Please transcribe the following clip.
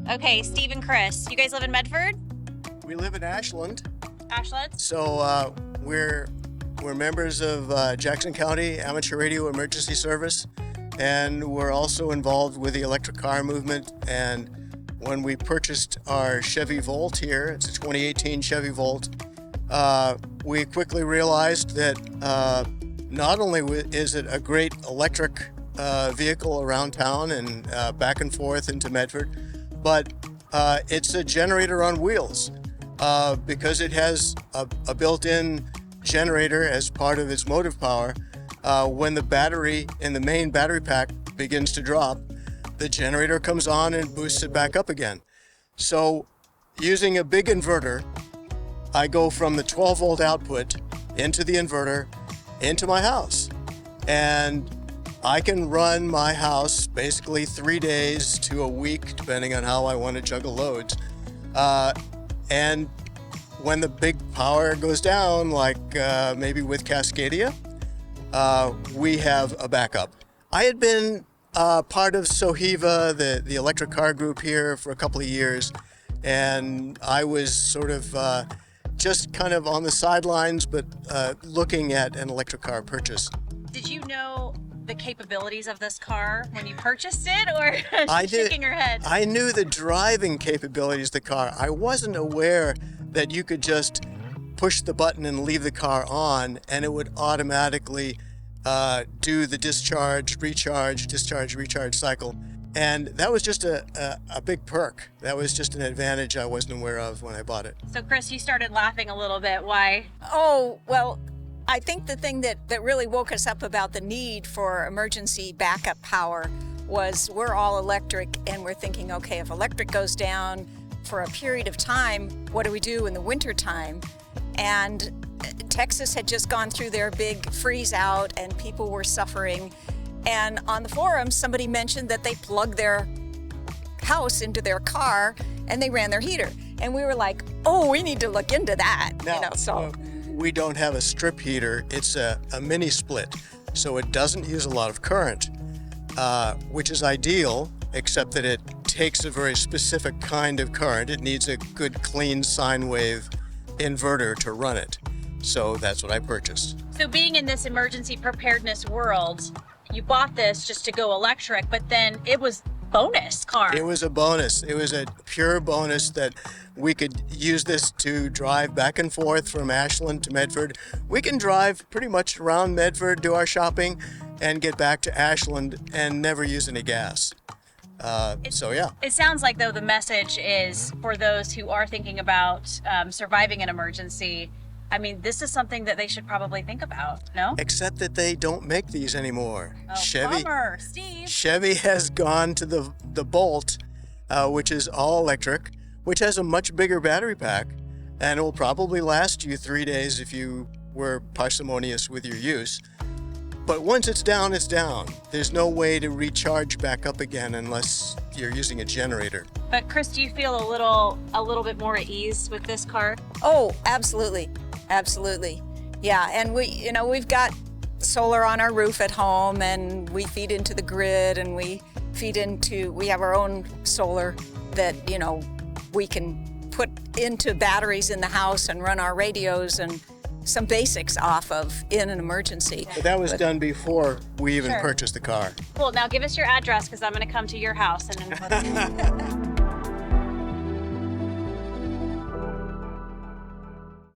Okay, Steve and Chris, you guys live in Medford? We live in Ashland, Ashland? so we're members of Jackson County Amateur Radio Emergency Service, and we're also involved with the electric car movement. And when we purchased our Chevy Volt here, it's a 2018 Chevy Volt, we quickly realized that not only is it a great electric vehicle around town and back and forth into Medford, but it's a generator on wheels because it has a built-in generator as part of its motive power. When the battery in the main battery pack begins to drop, the generator comes on and boosts it back up again. So using a big inverter, I go from the 12 volt output into the inverter into my house, and I can run my house basically 3 days to a week, depending on how I want to juggle loads. And when the big power goes down, like maybe with Cascadia, we have a backup. I had been part of Sohiva, the electric car group here, for a couple of years, and I was sort of just kind of on the sidelines, but looking at an electric car purchase. Did you know the capabilities of this car when you purchased it, or I she's did. shaking her head? I knew the driving capabilities of the car. I wasn't aware that you could just push the button and leave the car on, and it would automatically do the discharge, recharge cycle. And that was just a big perk. That was just an advantage I wasn't aware of when I bought it. So Chris, you started laughing a little bit. Why? Oh, well, I think the thing that really woke us up about the need for emergency backup power was we're all electric, and we're thinking, okay, if electric goes down for a period of time, what do we do in the winter time? And Texas had just gone through their big freeze out, and people were suffering. And on the forum, somebody mentioned that they plugged their house into their car and they ran their heater. And we were like, oh, we need to look into that. Now, we don't have a strip heater. It's a mini split, so it doesn't use a lot of current, which is ideal, except that it takes a very specific kind of current. It needs a good, clean sine wave inverter to run it. So that's what I purchased. So being in this emergency preparedness world, you bought this just to go electric, but then it was bonus car. It was a bonus. It was a pure bonus that we could use this to drive back and forth from Ashland to Medford. We can drive pretty much around Medford, do our shopping, and get back to Ashland and never use any gas. So yeah. It sounds like, though, the message is for those who are thinking about surviving an emergency. I mean, this is something that they should probably think about, no? Except that they don't make these anymore. Oh, bummer, Steve. Chevy has gone to the Bolt, which is all electric, which has a much bigger battery pack, and it will probably last you 3 days if you were parsimonious with your use. But once it's down, it's down. There's no way to recharge back up again unless you're using a generator. But Chris, do you feel a little bit more at ease with this car? Oh, absolutely. Absolutely. Yeah, and we've got solar on our roof at home, and we feed into the grid, and we have our own solar that, we can put into batteries in the house and run our radios and some basics off of in an emergency. But that was done before we even Sure. purchased the car. Cool. Now give us your address, because I'm going to come to your house and then